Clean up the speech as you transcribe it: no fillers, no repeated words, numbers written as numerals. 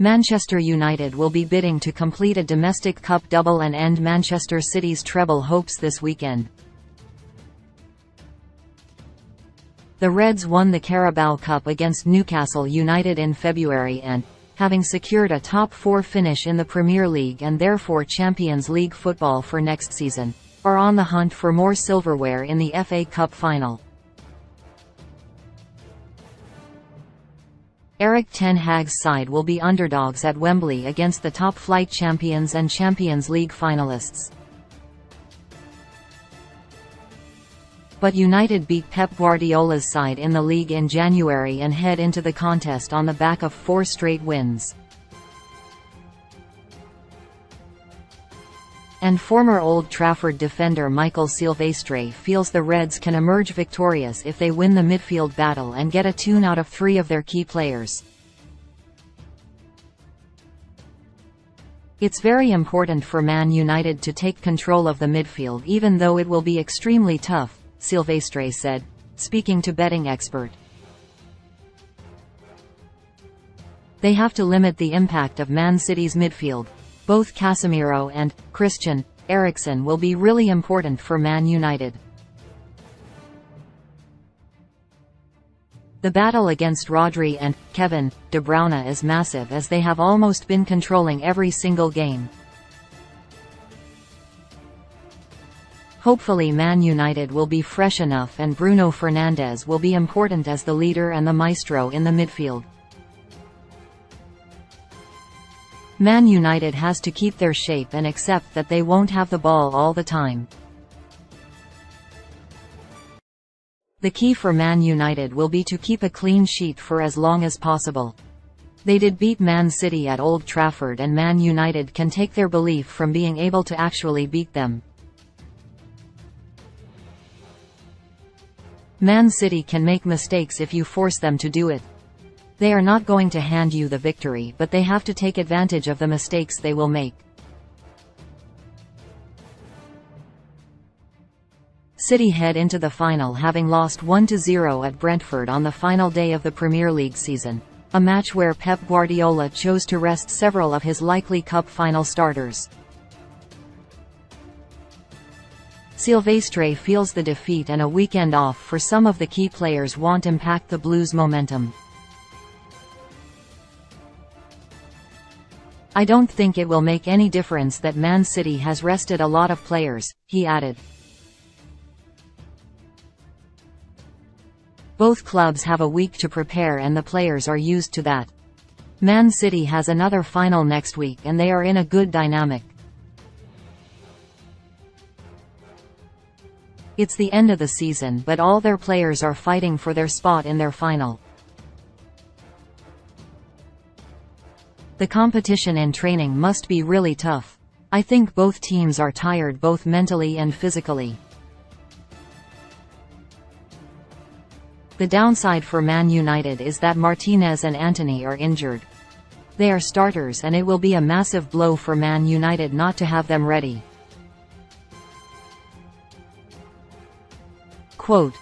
Manchester United will be bidding to complete a domestic cup double and end Manchester City's treble hopes this weekend. The Reds won the Carabao Cup against Newcastle United in February and, having secured a top-4 finish in the Premier League and therefore Champions League football for next season, are on the hunt for more silverware in the FA Cup final. Erik ten Hag's side will be underdogs at Wembley against the top-flight champions and Champions League finalists. But United beat Pep Guardiola's side in the league in January and head into the contest on the back of 4 straight wins. And former Old Trafford defender Michael Silvestre feels the Reds can emerge victorious if they win the midfield battle and get a tune out of 3 of their key players. It's very important for Man United to take control of the midfield even though it will be extremely tough, Silvestre said, speaking to betting expert. They have to limit the impact of Man City's midfield. Both Casemiro and Christian Eriksen will be really important for Man United. The battle against Rodri and Kevin De Bruyne is massive as they have almost been controlling every single game. Hopefully Man United will be fresh enough and Bruno Fernandes will be important as the leader and the maestro in the midfield. Man United has to keep their shape and accept that they won't have the ball all the time. The key for Man United will be to keep a clean sheet for as long as possible. They did beat Man City at Old Trafford and Man United can take their belief from being able to actually beat them. Man City can make mistakes if you force them to do it. They are not going to hand you the victory, but they have to take advantage of the mistakes they will make. City head into the final having lost 1-0 at Brentford on the final day of the Premier League season, a match where Pep Guardiola chose to rest several of his likely cup final starters. Silvestre feels the defeat and a weekend off for some of the key players won't impact the Blues' momentum. I don't think it will make any difference that Man City has rested a lot of players, he added. Both clubs have a week to prepare and the players are used to that. Man City has another final next week and they are in a good dynamic. It's the end of the season but all their players are fighting for their spot in their final. The competition and training must be really tough. I think both teams are tired both mentally and physically. The downside for Man United is that Martinez and Antony are injured. They are starters and it will be a massive blow for Man United not to have them ready. Quote,